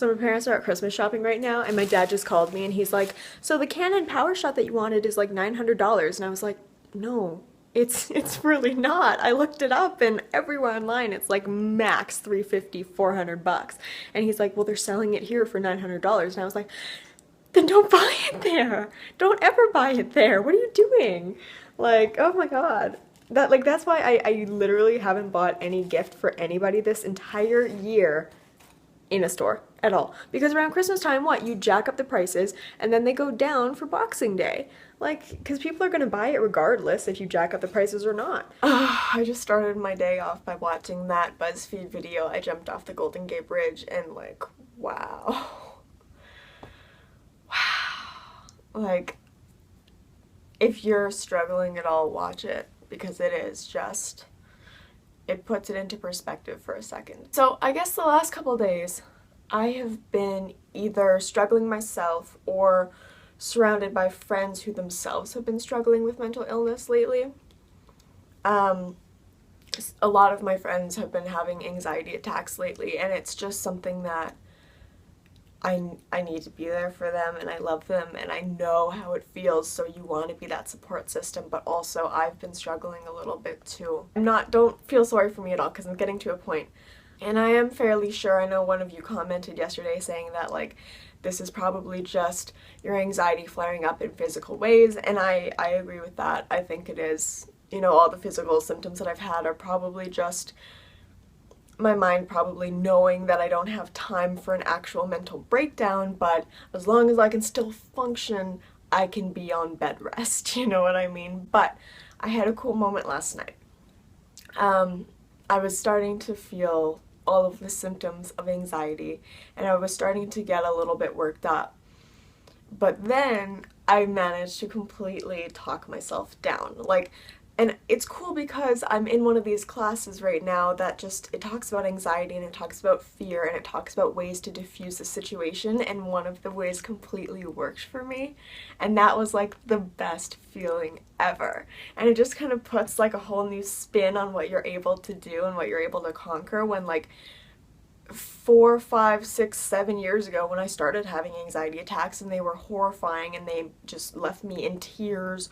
So my parents are at Christmas shopping right now, and my dad just called me and he's like, so the Canon Power Shot that you wanted is like $900. And I was like, no, it's really not. I looked it up and everywhere online it's like max $350, $400. And he's like, well, they're selling it here for $900. And I was like, then don't buy it there. Don't ever buy it there. What are you doing? Like, oh my God. That's why I literally haven't bought any gift for anybody this entire year in a store at all. Because around Christmas time, what? You jack up the prices and then they go down for Boxing Day. Like, because people are going to buy it regardless if you jack up the prices or not. I just started my day off by watching that BuzzFeed video. I jumped off the Golden Gate Bridge and like, wow. Wow. Like, if you're struggling at all, watch it. Because it is just, it puts it into perspective for a second. So I guess the last couple days, I have been either struggling myself or surrounded by friends who themselves have been struggling with mental illness lately. A lot of my friends have been having anxiety attacks lately, and it's just something that I need to be there for them, and I love them, and I know how it feels, so you want to be that support system, but also I've been struggling a little bit too. Don't feel sorry for me at all, because I'm getting to a point, and I am fairly sure, I know one of you commented yesterday saying that, like, this is probably just your anxiety flaring up in physical ways, and I agree with that. I think it is. You know, all the physical symptoms that I've had are probably just my mind probably knowing that I don't have time for an actual mental breakdown, but as long as I can still function, I can be on bed rest, you know what I mean? But I had a cool moment last night. I was starting to feel all of the symptoms of anxiety, and I was starting to get a little bit worked up. But then I managed to completely talk myself down. And it's cool because I'm in one of these classes right now that it talks about anxiety, and it talks about fear, and it talks about ways to diffuse the situation, and one of the ways completely worked for me, and that was like the best feeling ever. And it just kind of puts like a whole new spin on what you're able to do and what you're able to conquer when, like, 4, 5, 6, 7 years ago when I started having anxiety attacks, and they were horrifying, and they just left me in tears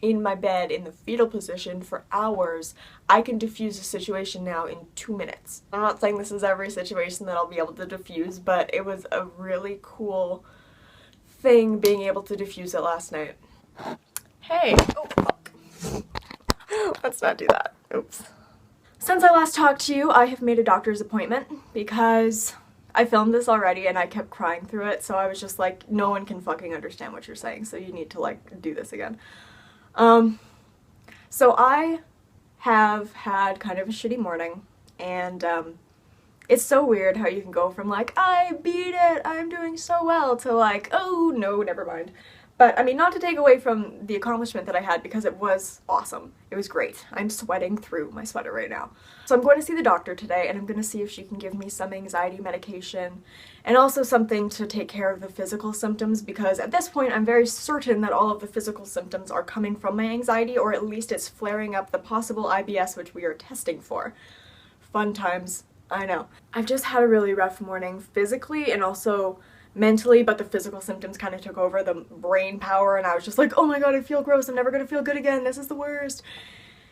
in my bed in the fetal position for hours, I can diffuse a situation now in 2 minutes. I'm not saying this is every situation that I'll be able to diffuse, but it was a really cool thing being able to diffuse it last night. Hey! Oh, fuck. Let's not do that. Oops. Since I last talked to you, I have made a doctor's appointment because I filmed this already and I kept crying through it, so I was just like, no one can fucking understand what you're saying, so you need to, like, do this again. So I have had kind of a shitty morning, and it's so weird how you can go from like, I beat it, I'm doing so well, to like, oh no, never mind. But I mean, not to take away from the accomplishment that I had, because it was awesome. It was great. I'm sweating through my sweater right now. So I'm going to see the doctor today, and I'm going to see if she can give me some anxiety medication and also something to take care of the physical symptoms, because at this point I'm very certain that all of the physical symptoms are coming from my anxiety, or at least it's flaring up the possible IBS, which we are testing for. Fun times, I know. I've just had a really rough morning physically and also mentally, but the physical symptoms kind of took over the brain power, and I was just like, oh my god, I feel gross, I'm never gonna feel good again, this is the worst.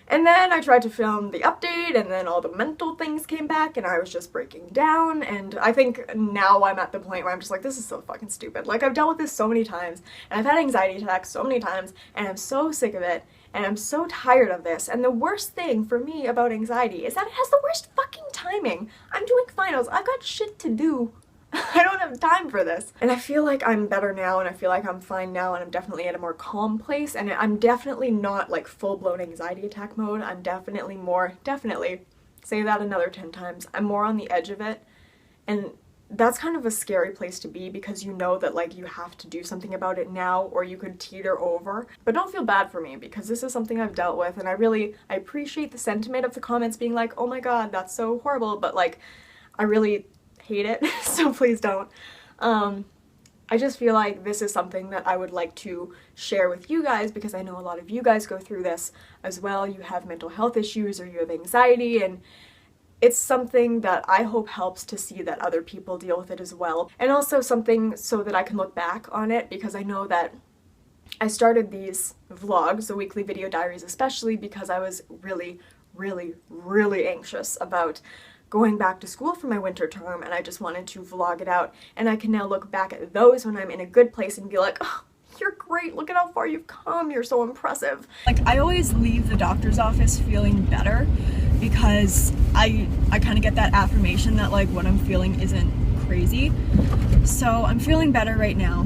And then I tried to film the update, and then all the mental things came back, and I was just breaking down, and I think now I'm at the point where I'm just like, this is so fucking stupid. Like, I've dealt with this so many times, and I've had anxiety attacks so many times, and I'm so sick of it, and I'm so tired of this. And the worst thing for me about anxiety is that it has the worst fucking timing. I'm doing finals, I've got shit to do. I don't have time for this. And I feel like I'm better now, and I feel like I'm fine now, and I'm definitely at a more calm place, and I'm definitely not like full-blown anxiety attack mode. I'm definitely say that another 10 times, I'm more on the edge of it, and that's kind of a scary place to be, because you know that like you have to do something about it now, or you could teeter over. But don't feel bad for me, because this is something I've dealt with, and I appreciate the sentiment of the comments being like, oh my god, that's so horrible, but like, I really hate it, so please don't. I just feel like this is something that I would like to share with you guys, because I know a lot of you guys go through this as well. You have mental health issues, or you have anxiety, and it's something that I hope helps to see that other people deal with it as well. And also something so that I can look back on it, because I know that I started these vlogs, the weekly video diaries, especially because I was really, really, really anxious about going back to school for my winter term, and I just wanted to vlog it out. And I can now look back at those when I'm in a good place and be like, oh, you're great, look at how far you've come, you're so impressive. Like, I always leave the doctor's office feeling better because I kind of get that affirmation that like what I'm feeling isn't crazy. So I'm feeling better right now.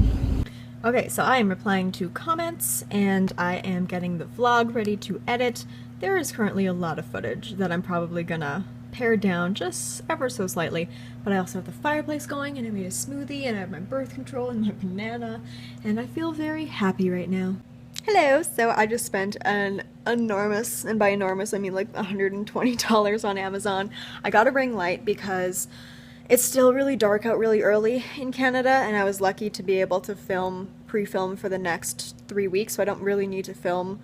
Okay, so I am replying to comments and I am getting the vlog ready to edit. There is currently a lot of footage that I'm probably gonna pare down just ever so slightly, but I also have the fireplace going and I made a smoothie and I have my birth control and my banana, and I feel very happy right now. Hello! So I just spent an enormous, and by enormous I mean like $120 on Amazon. I got a ring light because it's still really dark out really early in Canada, and I was lucky to be able to pre-film for the next 3 weeks, so I don't really need to film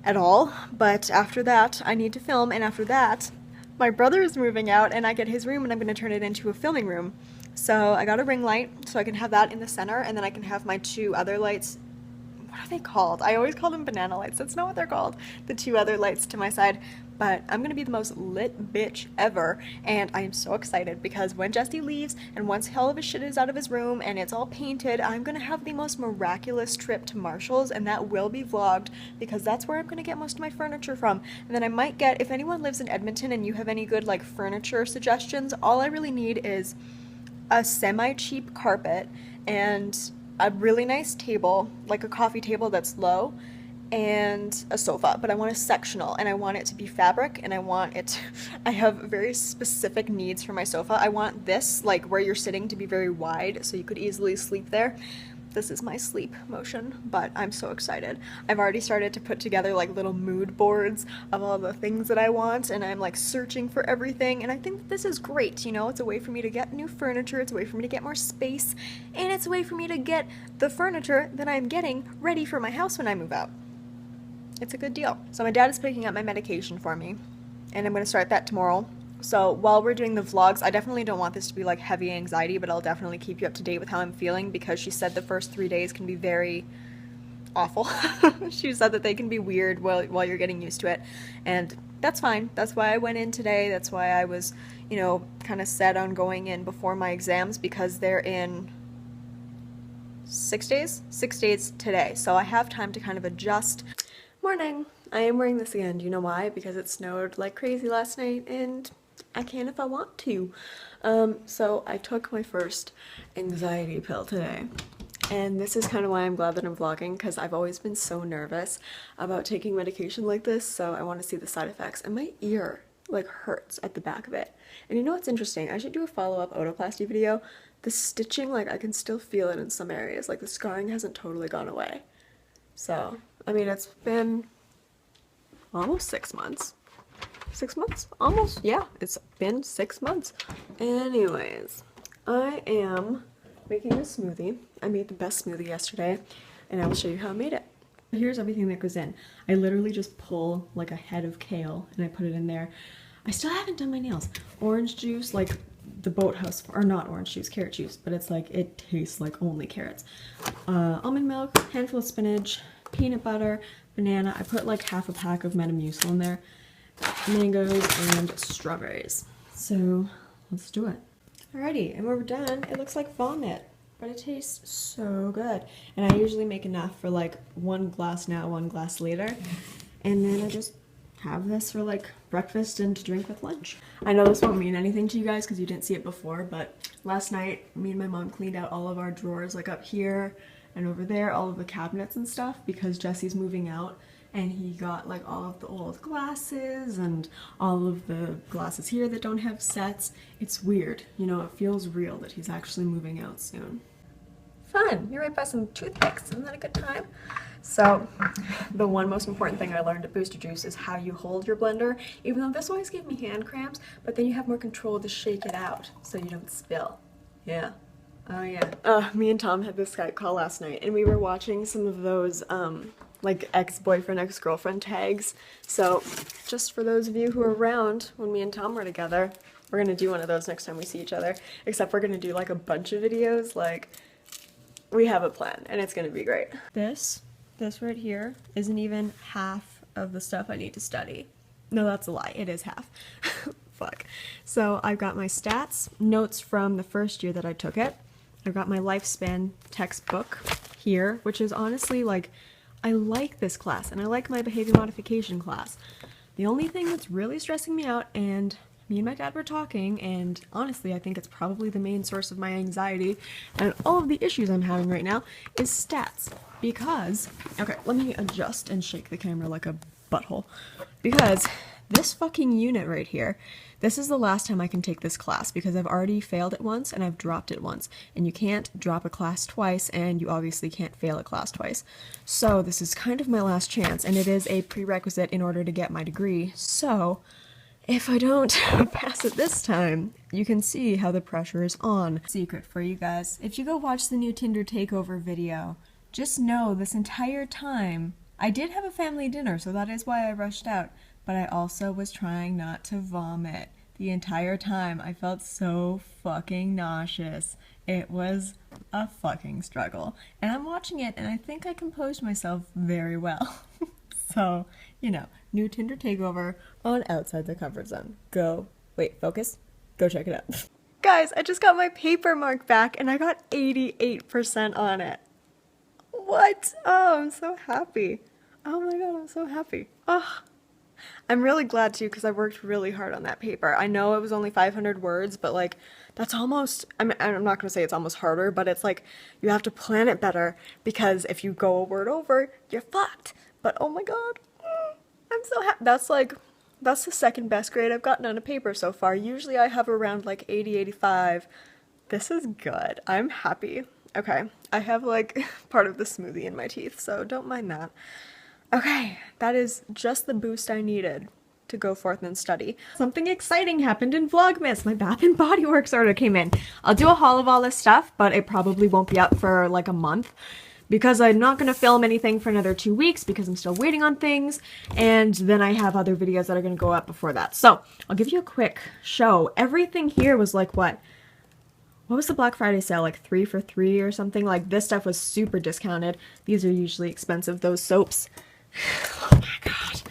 at all. But after that, I need to film, and after that, my brother is moving out and I get his room and I'm going to turn it into a filming room. So I got a ring light so I can have that in the center, and then I can have my 2 other lights. What are they called? I always call them banana lights. That's not what they're called. The 2 other lights to my side. But I'm gonna be the most lit bitch ever, and I am so excited because when Jesse leaves and once all of his shit is out of his room and it's all painted, I'm gonna have the most miraculous trip to Marshall's, and that will be vlogged because that's where I'm gonna get most of my furniture from. And then I might get, if anyone lives in Edmonton and you have any good like furniture suggestions, all I really need is a semi-cheap carpet and a really nice table, like a coffee table that's low, and a sofa, but I want a sectional, and I want it to be fabric, and I have very specific needs for my sofa. I want this, like where you're sitting, to be very wide so you could easily sleep there. This is my sleep motion, but I'm so excited. I've already started to put together like little mood boards of all the things that I want, and I'm like searching for everything, and I think that this is great, you know? It's a way for me to get new furniture, it's a way for me to get more space, and it's a way for me to get the furniture that I'm getting ready for my house when I move out. It's a good deal. So my dad is picking up my medication for me, and I'm going to start that tomorrow. So while we're doing the vlogs, I definitely don't want this to be like heavy anxiety, but I'll definitely keep you up to date with how I'm feeling, because she said the first 3 days can be very awful. She said that they can be weird while you're getting used to it, and that's fine. That's why I went in today. That's why I was, you know, kind of set on going in before my exams, because they're in 6 days? 6 days today. So I have time to kind of adjust. Morning. I am wearing this again. Do you know why? Because it snowed like crazy last night and I can if I want to. So I took my first anxiety pill today. And this is kind of why I'm glad that I'm vlogging, because I've always been so nervous about taking medication like this, so I want to see the side effects. And my ear like hurts at the back of it. And you know what's interesting? I should do a follow-up otoplasty video. The stitching, like I can still feel it in some areas. Like the scarring hasn't totally gone away. So I mean, it's been almost 6 months. 6 months? Almost? Yeah, it's been 6 months. Anyways, I am making a smoothie. I made the best smoothie yesterday, and I will show you how I made it. Here's everything that goes in. I literally just pull like a head of kale, and I put it in there. I still haven't done my nails. Orange juice, like the Boathouse, or not orange juice, carrot juice, but it's like, it tastes like only carrots. Almond milk, handful of spinach, peanut butter, banana. I put like half a pack of Metamucil in there, mangoes, and strawberries. So let's do it. Alrighty, and when we're done, it looks like vomit, but it tastes so good. And I usually make enough for like 1 glass now, 1 glass later, and then I just have this for like breakfast and to drink with lunch. I know this won't mean anything to you guys because you didn't see it before, but last night me and my mom cleaned out all of our drawers, like up here and over there, all of the cabinets and stuff, because Jesse's moving out and he got like all of the old glasses and all of the glasses here that don't have sets. It's weird, you know, it feels real that he's actually moving out soon. Fun! You're right by some toothpicks, isn't that a good time? So the one most important thing I learned at Booster Juice is how you hold your blender, even though this always gave me hand cramps, but then you have more control to shake it out so you don't spill. Yeah. Oh yeah. Me and Tom had this Skype call last night, and we were watching some of those like ex-boyfriend, ex-girlfriend tags. So just for those of you who are around when me and Tom were together, we're gonna do one of those next time we see each other. Except we're gonna do like a bunch of videos. Like, we have a plan and it's gonna be great. This right here isn't even half of the stuff I need to study. No, that's a lie. It is half. Fuck. So I've got my stats, notes from the first year that I took it. I've got my lifespan textbook here, which is honestly like, I like this class and I like my behavior modification class. The only thing that's really stressing me out, and me and my dad were talking, and honestly I think it's probably the main source of my anxiety and all of the issues I'm having right now, is stats. Because, okay, let me adjust and shake the camera like a butthole. Because this fucking unit right here, this is the last time I can take this class because I've already failed it once and I've dropped it once. And you can't drop a class twice, and you obviously can't fail a class twice. So this is kind of my last chance, and it is a prerequisite in order to get my degree. So if I don't pass it this time, you can see how the pressure is on. Secret for you guys. If you go watch the new Tinder takeover video, just know this entire time, I did have a family dinner, so that is why I rushed out, but I also was trying not to vomit. The entire time, I felt so fucking nauseous. It was a fucking struggle. And I'm watching it, and I think I composed myself very well. So, you know, new Tinder takeover on Outside the Comfort Zone. Focus. Go check it out. Guys, I just got my paper mark back, and I got 88% on it. What? Oh, I'm so happy. Oh my god, I'm so happy. Oh, I'm really glad too, because I worked really hard on that paper. I know it was only 500 words, but like, that's almost, I'm not gonna say it's almost harder, but it's like, you have to plan it better, because if you go a word over, you're fucked. But oh my god, I'm so happy. That's the second best grade I've gotten on a paper so far. Usually I have around like 80, 85. This is good. I'm happy. Okay, I have like part of the smoothie in my teeth, so don't mind that. Okay, that is just the boost I needed to go forth and study. Something exciting happened in Vlogmas. My Bath & Body Works order came in. I'll do a haul of all this stuff, but it probably won't be up for like a month because I'm not going to film anything for another 2 weeks because I'm still waiting on things, and then I have other videos that are going to go up before that. So I'll give you a quick show. Everything here was like what was the Black Friday sale, like 3 for 3 or something? Like, this stuff was super discounted. These are usually expensive, those soaps. Oh my god.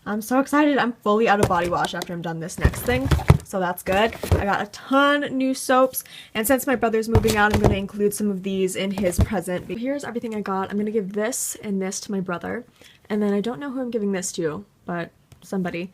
I'm so excited. I'm fully out of body wash after I'm done this next thing, so that's good. I got a ton new soaps, and since my brother's moving out, I'm going to include some of these in his present. Here's everything I got. I'm going to give this and this to my brother, and then I don't know who I'm giving this to, but somebody.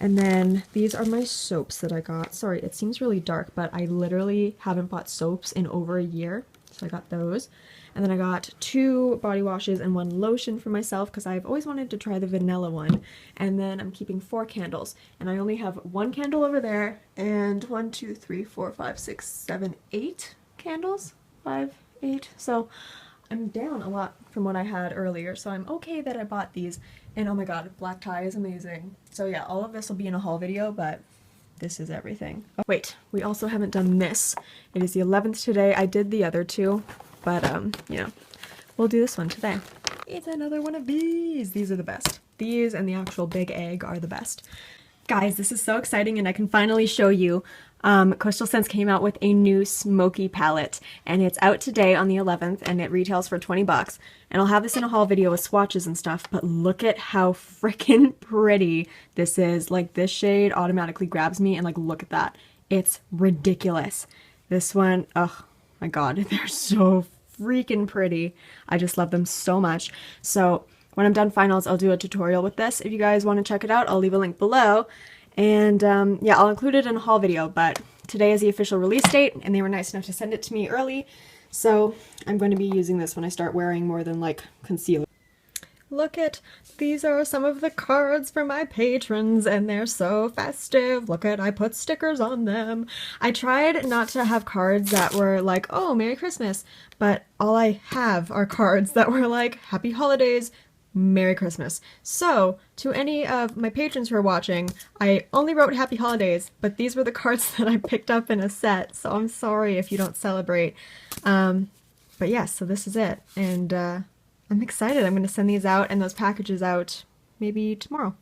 And then these are my soaps that I got. Sorry, it seems really dark, but I literally haven't bought soaps in over a year. So I got those. And then I got 2 body washes and 1 lotion for myself because I've always wanted to try the vanilla one. And then I'm keeping 4 candles. And I only have 1 candle over there and 1, 2, 3, 4, 5, 6, 7, 8 candles. 5, 8. So I'm down a lot from what I had earlier, so I'm okay that I bought these. And oh my god, black tie is amazing. So yeah, all of this will be in a haul video, but this is everything. Oh, wait, we also haven't done this. It is the 11th today. I did the other 2, but you know, we'll do this one today. It's another one of these. These are the best. These and the actual big egg are the best. Guys, this is so exciting, and I can finally show you. Coastal Scents came out with a new smoky palette, and it's out today on the 11th, and it retails for 20 bucks. And I'll have this in a haul video with swatches and stuff, but look at how freaking pretty this is. Like, this shade automatically grabs me, and like, look at that. It's ridiculous. This one, oh my god, they're so freaking pretty. I just love them so much. So when I'm done finals, I'll do a tutorial with this. If you guys want to check it out, I'll leave a link below. And yeah, I'll include it in a haul video, but today is the official release date, and they were nice enough to send it to me early, so I'm going to be using this when I start wearing more than like concealer. Look at, these are some of the cards for my patrons, and they're so festive. Look at, I put stickers on them. I tried not to have cards that were like, oh, Merry Christmas, but all I have are cards that were like, Happy Holidays, Merry Christmas. So, to any of my patrons who are watching, I only wrote Happy Holidays, but these were the cards that I picked up in a set, so I'm sorry if you don't celebrate. But yeah, so this is it, and I'm excited. I'm going to send these out and those packages out maybe tomorrow.